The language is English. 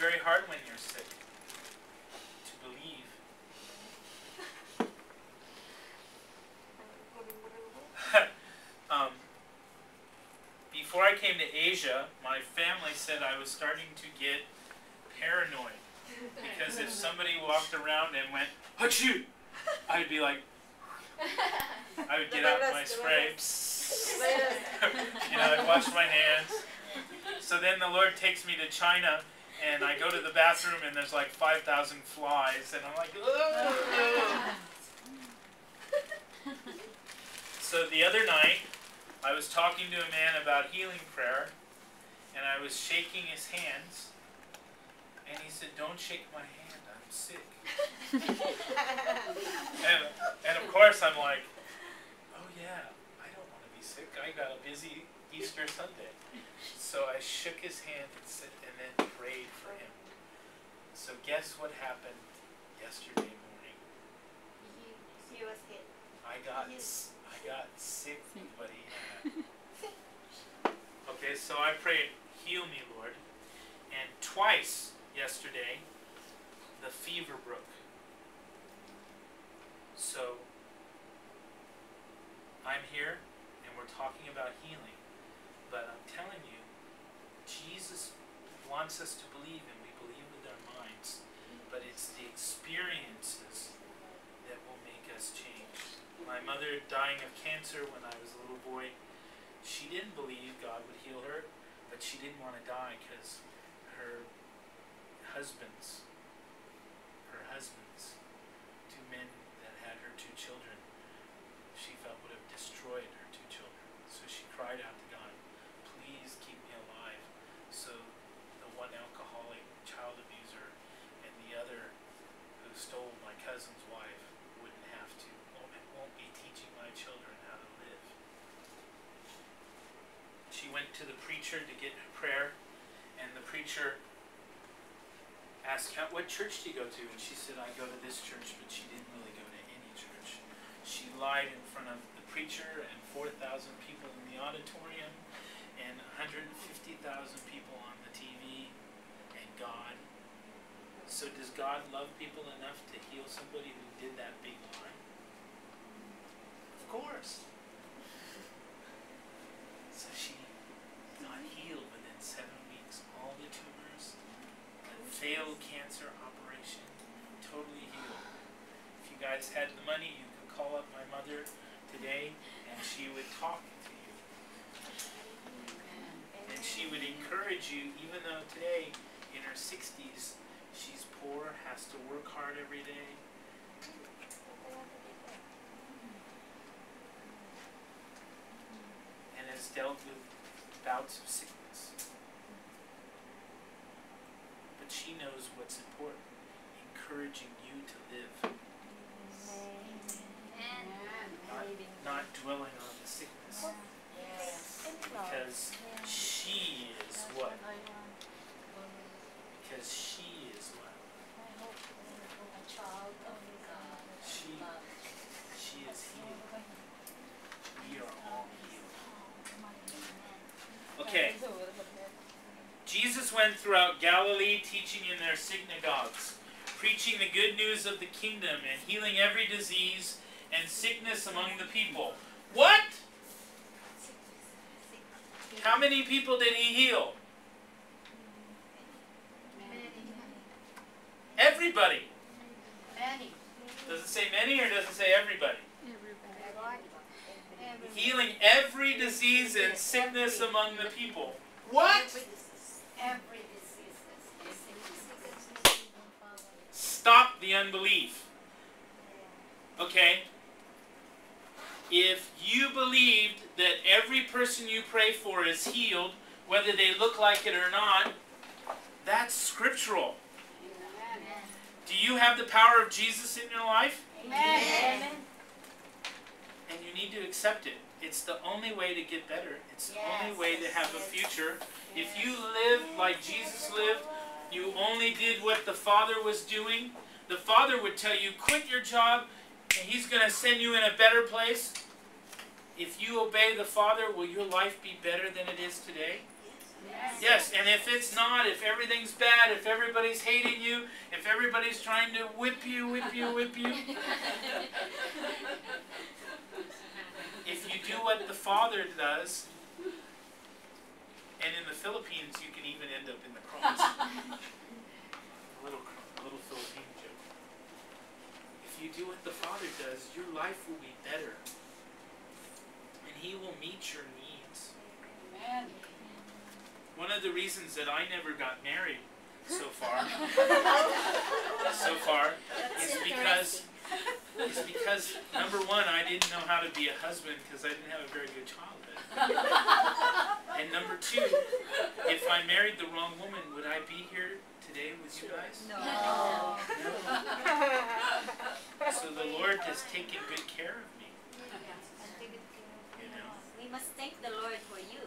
very hard when you're sick to believe. Before I came to Asia, my family said I was starting to get paranoid. Because if somebody walked around and went, "Achoo!" I'd be like, I would get out my spray. I'd wash my hands. So then the Lord takes me to China, and I go to the bathroom, and there's like 5,000 flies, and I'm like, "Ugh." So the other night, I was talking to a man about healing prayer, and I was shaking his hands, and he said, "Don't shake my hand, I'm sick." and of course I'm like, "Oh yeah, I don't want to be sick. I got a busy Easter Sunday." So I shook his hand and then prayed for him. So guess what happened yesterday morning? He was hit. I got sick, buddy. Okay, so I prayed, "Heal me, Lord." And twice yesterday, the fever broke. So I'm here, and we're talking about healing. But I'm telling you, Jesus wants us to believe, and we believe with our minds. But it's the experiences that will make us change. My mother dying of cancer when I was a little boy, she didn't believe God would heal her, but she didn't want to die because her husbands, two men that had her two children, she felt would have destroyed her two children. So she cried out to God, "Please keep me alive, so the one alcoholic child abuser and the other who stole my cousin's wife wouldn't have to, won't be teaching my children how to live." She went to the preacher to get prayer, and the preacher asked, "What church do you go to?" And she said, "I go to this church," but she didn't really go to any church. She lied in front of the preacher and 4,000 people in the auditorium and 150,000 people on the TV and God. So does God love people enough to heal somebody who did that big lie? Of course. So she got healed within 7 weeks. All the tumors, failed cancer operation, totally healed. If you guys had the money, you could call up my mother today and she would talk to you. And she would encourage you, even though today, in her 60s, she's poor, has to work hard every day. And has dealt with bouts of sickness. But she knows what's important, encouraging you to live. Not dwelling on the sickness. Because she is what? Because she is what? She is healed. We are all healed. Okay. Jesus went throughout Galilee, teaching in their synagogues, preaching the good news of the kingdom, and healing every disease and sickness among the people. What? How many people did he heal? Everybody. Many. Does it say many or does it say everybody? Healing every disease and sickness among the people. What? Every disease. Stop the unbelief. Okay? If you believed that every person you pray for is healed, whether they look like it or not, that's scriptural. Do you have the power of Jesus in your life? Amen. And you need to accept it. It's the only way to get better. It's the only way to have a future. If you live like Jesus lived, you only did what the Father was doing, the Father would tell you, quit your job, and He's going to send you in a better place. If you obey the Father, will your life be better than it is today? Yes, and if it's not, if everything's bad, if everybody's hating you, if everybody's trying to whip you, if you do what the Father does, and in the Philippines you can even end up in the cross. A little Philippine joke. If you do what the Father does, your life will be better. And He will meet your needs. Amen. One of the reasons that I never got married so far is because number one, I didn't know how to be a husband because I didn't have a very good childhood. And number two, if I married the wrong woman, would I be here today with you guys? No. So the Lord has taken good care of me. And take it care of You know. We must thank the Lord for you.